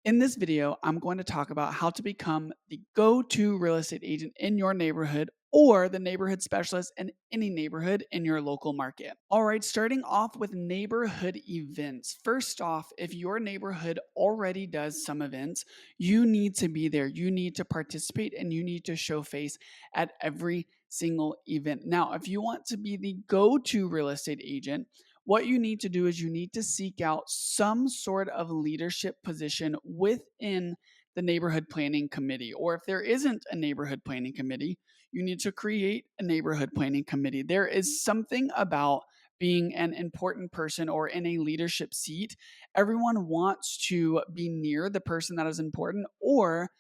In this video, I'm going to talk about how to become the go-to real estate agent in your neighborhood or the neighborhood specialist in any neighborhood in your local market. All right, starting off with neighborhood events. First off, if your neighborhood already does some events, you need to be there. You need to participate and you need to show face at every single event. Now, if you want to be the go-to real estate agent, what you need to do is you need to seek out some sort of leadership position within the neighborhood planning committee. Or if there isn't a neighborhood planning committee, you need to create a neighborhood planning committee. There is something about being an important person or in a leadership seat. Everyone wants to be near the person that is important or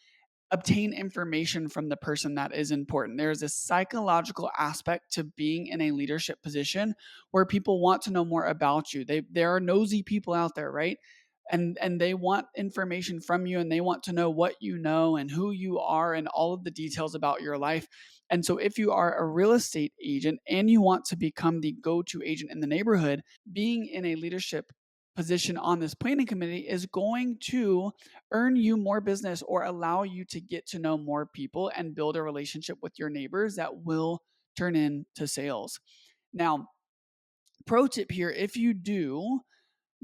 obtain information from the person that is important. There's a psychological aspect to being in a leadership position where people want to know more about you. There are nosy people out there, right? And they want information from you and they want to know what you know and who you are and all of the details about your life. And so if you are a real estate agent and you want to become the go-to agent in the neighborhood, being in a leadership position on this planning committee is going to earn you more business or allow you to get to know more people and build a relationship with your neighbors that will turn into sales. Now, pro tip here, if you do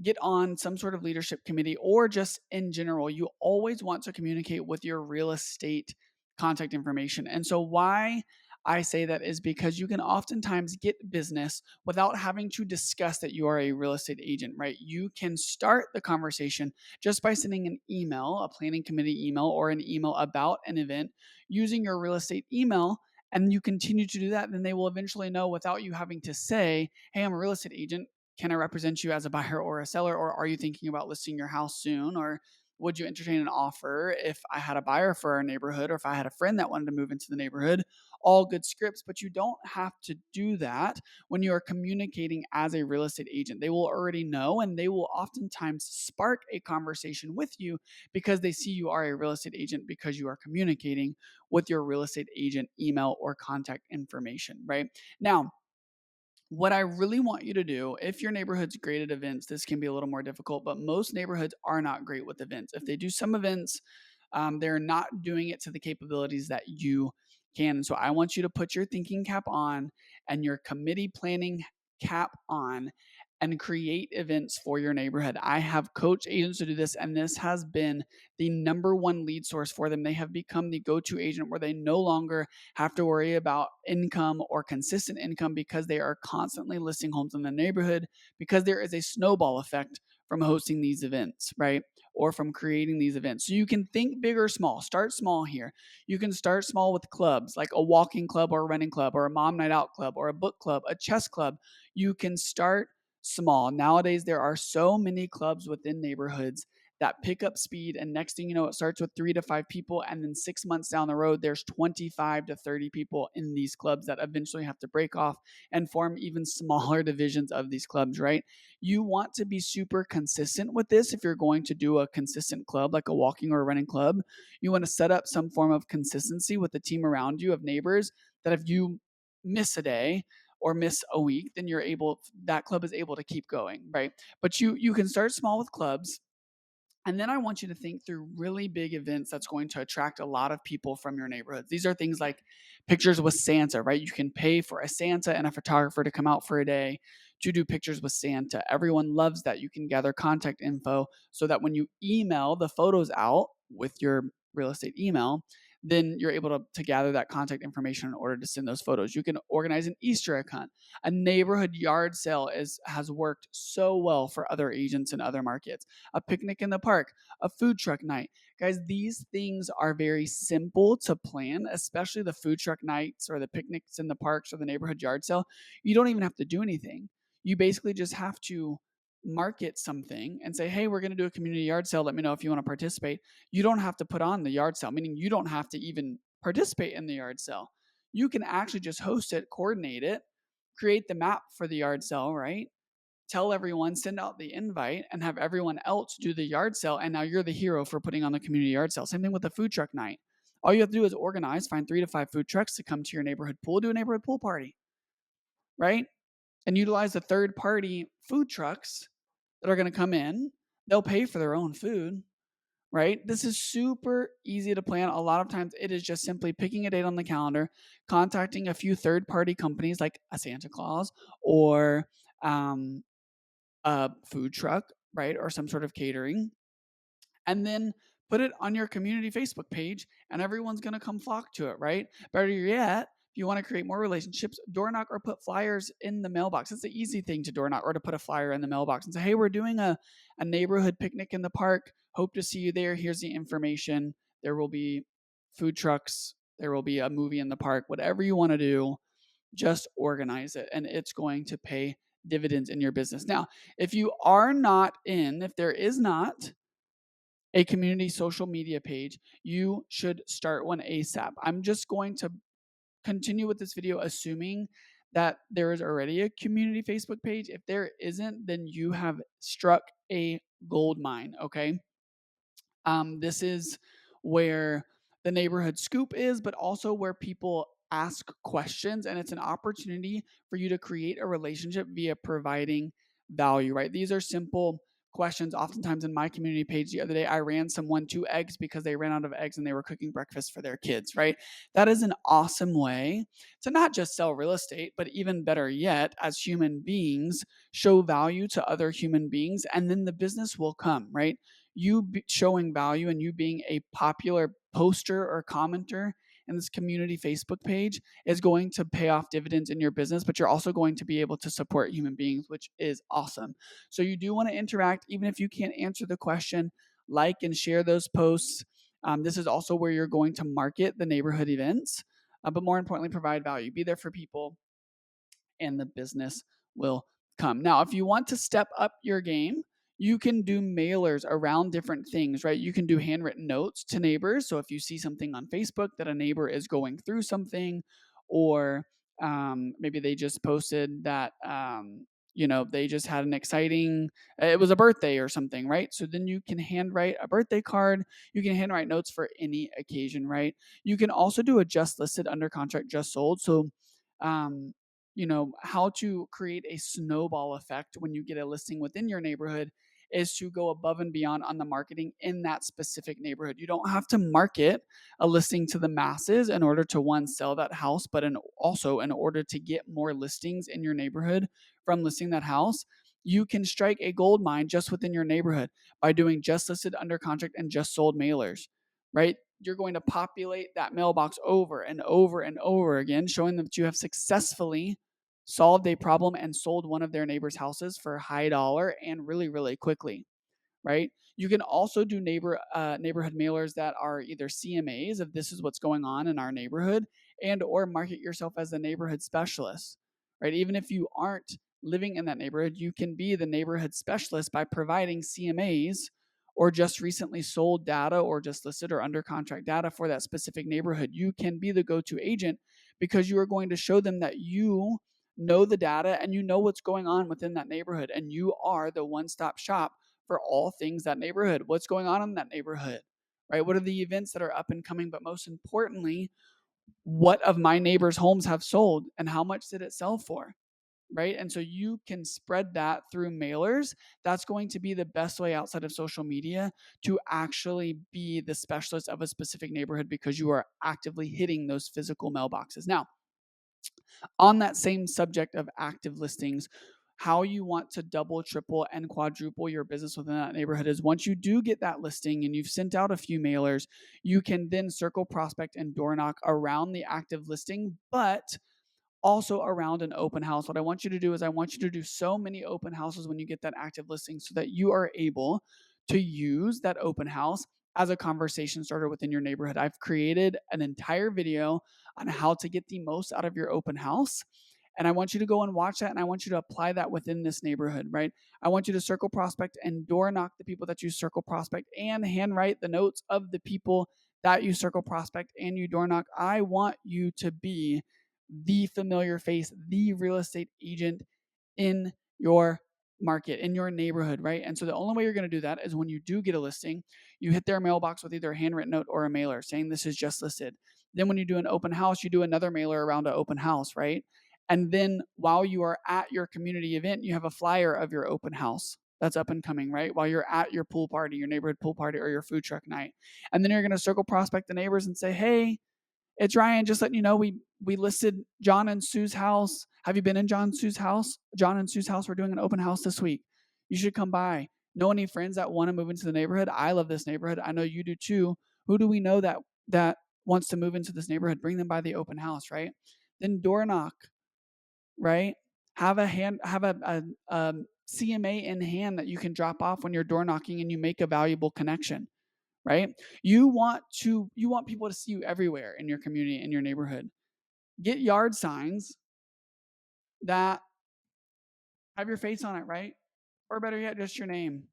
get on some sort of leadership committee or just in general, you always want to communicate with your real estate contact information. And so, why I say that is because you can oftentimes get business without having to discuss that you are a real estate agent, right? You can start the conversation just by sending an email, a planning committee email, or an email about an event using your real estate email. And you continue to do that, then they will eventually know without you having to say, "Hey, I'm a real estate agent. Can I represent you as a buyer or a seller? Or are you thinking about listing your house soon? Or would you entertain an offer if I had a buyer for our neighborhood or if I had a friend that wanted to move into the neighborhood?" All good scripts, but you don't have to do that when you are communicating as a real estate agent. They will already know and they will oftentimes spark a conversation with you because they see you are a real estate agent because you are communicating with your real estate agent email or contact information, right? Now, what I really want you to do, if your neighborhood's great at events, this can be a little more difficult, but most neighborhoods are not great with events. If they do some events, they're not doing it to the capabilities that you can. And so I want you to put your thinking cap on and your committee planning cap on and create events for your neighborhood. I have coached agents to do this, and this has been the number one lead source for them. They have become the go to agent where they no longer have to worry about income or consistent income because they are constantly listing homes in the neighborhood because there is a snowball effect from hosting these events, right? Or from creating these events. So you can think big or small. Start small here. You can start small with clubs like a walking club or a running club or a mom night out club or a book club, a chess club. You can start small. Nowadays, there are so many clubs within neighborhoods that pick up speed. And next thing you know, it starts with 3 to 5 people. And then 6 months down the road, there's 25 to 30 people in these clubs that eventually have to break off and form even smaller divisions of these clubs, right? You want to be super consistent with this. If you're going to do a consistent club, like a walking or a running club, you want to set up some form of consistency with the team around you of neighbors that if you miss a day, or miss a week, then that club is able to keep going, right? But you can start small with clubs, and then I want you to think through really big events that's going to attract a lot of people from your neighborhoods. These are things like pictures with Santa, right? You can pay for a Santa and a photographer to come out for a day to do pictures with Santa. Everyone loves that. You can gather contact info so that when you email the photos out with your real estate email, then you're able to gather that contact information in order to send those photos. You can organize an Easter egg hunt. A neighborhood yard sale has worked so well for other agents in other markets. A picnic in the park, a food truck night. Guys, these things are very simple to plan, especially the food truck nights or the picnics in the parks or the neighborhood yard sale. You don't even have to do anything. You basically just have to market something and say, "Hey, we're going to do a community yard sale. Let me know if you want to participate." You don't have to put on the yard sale, meaning you don't have to even participate in the yard sale. You can actually just host it, coordinate it, create the map for the yard sale, right? Tell everyone, send out the invite, and have everyone else do the yard sale. And now you're the hero for putting on the community yard sale. Same thing with the food truck night. All you have to do is organize, find 3 to 5 food trucks to come to your neighborhood pool, do a neighborhood pool party, right? And utilize the third party food trucks that are going to come in. They'll pay for their own food, right? This is super easy to plan. A lot of times it is just simply picking a date on the calendar, contacting a few third party companies like a Santa Claus or um, a food truck, right? Or some sort of catering, and then put it on your community Facebook page, and everyone's going to come flock to it, right? Better yet, if you want to create more relationships, door knock or put flyers in the mailbox. It's the easy thing to door knock or to put a flyer in the mailbox and say, hey, we're doing a neighborhood picnic in the park. Hope to see you there. Here's the information. There will be food trucks. There will be a movie in the park. Whatever you want to do, just organize it, and it's going to pay dividends in your business. Now, if you are not in, if there is not a community social media page, you should start one ASAP. I'm just going to continue with this video assuming that there is already a community Facebook page. If there isn't, then you have struck a gold mine, okay? This is where the neighborhood scoop is, but also where people ask questions, and it's an opportunity for you to create a relationship via providing value, right? These are simple questions. Oftentimes in my community page the other day, I ran someone 2 eggs because they ran out of eggs and they were cooking breakfast for their kids, right? That is an awesome way to not just sell real estate, but even better yet, as human beings, show value to other human beings, and then the business will come, right? Showing value and you being a popular poster or commenter in this community Facebook page is going to pay off dividends in your business, but you're also going to be able to support human beings, which is awesome. So you do want to interact, even if you can't answer the question, like and share those posts. This is also where you're going to market the neighborhood events, but more importantly, provide value. Be there for people, and the business will come. Now, if you want to step up your game, you can do mailers around different things, right? You can do handwritten notes to neighbors. So if you see something on Facebook that a neighbor is going through something, or maybe they just posted that, they just had an exciting, it was a birthday or something, right? So then you can handwrite a birthday card. You can handwrite notes for any occasion, right? You can also do a just listed, under contract, just sold. So, um, how to create a snowball effect when you get a listing within your neighborhood is to go above and beyond on the marketing in that specific neighborhood. You don't have to market a listing to the masses in order to, one, sell that house, but also in order to get more listings in your neighborhood from listing that house. You can strike a gold mine just within your neighborhood by doing just listed, under contract, and just sold mailers, right? You're going to populate that mailbox over and over and over again, showing them that you have successfully solved a problem and sold one of their neighbors' houses for a high dollar and really, really quickly, right? You can also do neighborhood mailers that are either CMAs, if this is what's going on in our neighborhood, and or market yourself as a neighborhood specialist, right? Even if you aren't living in that neighborhood, you can be the neighborhood specialist by providing CMAs or just recently sold data or just listed or under contract data for that specific neighborhood. You can be the go-to agent because you are going to show them that you know the data and you know what's going on within that neighborhood, and you are the one-stop shop for all things that neighborhood. What's going on in that neighborhood, right? What are the events that are up and coming? But most importantly, what of my neighbors' homes have sold and how much did it sell for? Right. And so you can spread that through mailers. That's going to be the best way outside of social media to actually be the specialist of a specific neighborhood, because you are actively hitting those physical mailboxes. Now, on that same subject of active listings, how you want to double, triple, and quadruple your business within that neighborhood is, once you do get that listing and you've sent out a few mailers, you can then circle, prospect, and door knock around the active listing, but also around an open house. What I want you to do is I want you to do so many open houses when you get that active listing so that you are able to use that open house as a conversation starter within your neighborhood. I've created an entire video on how to get the most out of your open house. And I want you to go and watch that, and I want you to apply that within this neighborhood, right? I want you to circle, prospect, and door knock the people that you circle, prospect, and handwrite the notes of the people that you circle, prospect, and you door knock. I want you to be the familiar face, the real estate agent in your market, in your neighborhood, right? And so the only way you're going to do that is when you do get a listing, you hit their mailbox with either a handwritten note or a mailer saying this is just listed. Then when you do an open house, you do another mailer around an open house, right? And then while you are at your community event, you have a flyer of your open house, that's up and coming, right? While you're at your pool party, your neighborhood pool party, or your food truck night. And then you're going to circle prospect the neighbors and say, hey, it's Ryan. Just letting you know, we listed John and Sue's house. Have you been in John and Sue's house? John and Sue's house. We're doing an open house this week. You should come by. Know any friends that want to move into the neighborhood? I love this neighborhood. I know you do too. Who do we know that wants to move into this neighborhood? Bring them by the open house, right? Then door knock, right? Have a CMA in hand that you can drop off when you're door knocking and you make a valuable connection, right? You want people to see you everywhere in your community, in your neighborhood. Get yard signs that have your face on it, right? Or better yet, just your name.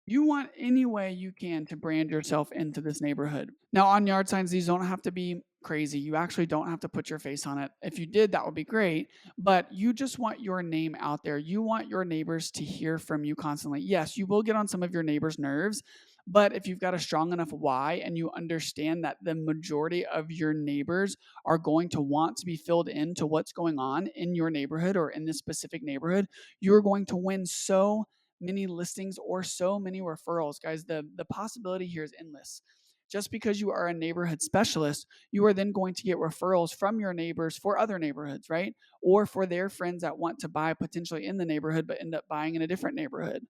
You want any way you can to brand yourself into this neighborhood. Now, on yard signs, these don't have to be crazy. You actually don't have to put your face on it. If you did, that would be great. But you just want your name out there. You want your neighbors to hear from you constantly. Yes, you will get on some of your neighbors' nerves. But if you've got a strong enough why and you understand that the majority of your neighbors are going to want to be filled into what's going on in your neighborhood or in this specific neighborhood, you're going to win so many listings or so many referrals. Guys, the possibility here is endless. Just because you are a neighborhood specialist, you are then going to get referrals from your neighbors for other neighborhoods, right? Or for their friends that want to buy potentially in the neighborhood but end up buying in a different neighborhood,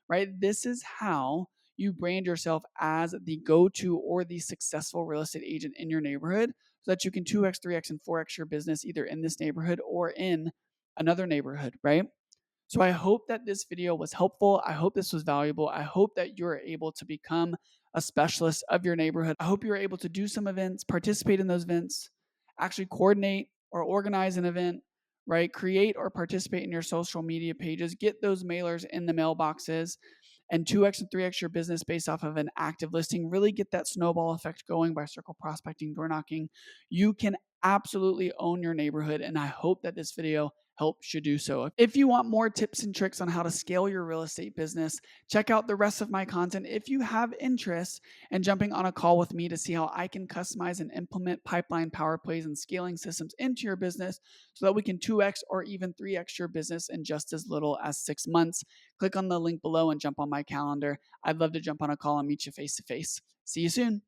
right? This is how you brand yourself as the go-to or the successful real estate agent in your neighborhood so that you can 2x, 3x, and 4x your business either in this neighborhood or in another neighborhood, right? So I hope that this video was helpful. I hope this was valuable. I hope that you're able to become a specialist of your neighborhood. I hope you're able to do some events, participate in those events, actually coordinate or organize an event, right? Create or participate in your social media pages, get those mailers in the mailboxes, and 2x and 3x your business based off of an active listing. Really get that snowball effect going by circle prospecting, door knocking. You can absolutely own your neighborhood, and I hope that this video helps you do so. If you want more tips and tricks on how to scale your real estate business, check out the rest of my content. If you have interest in jumping on a call with me to see how I can customize and implement pipeline power plays and scaling systems into your business so that we can 2x or even 3x your business in just as little as 6 months, click on the link below and jump on my calendar. I'd love to jump on a call and meet you face to face. See you soon.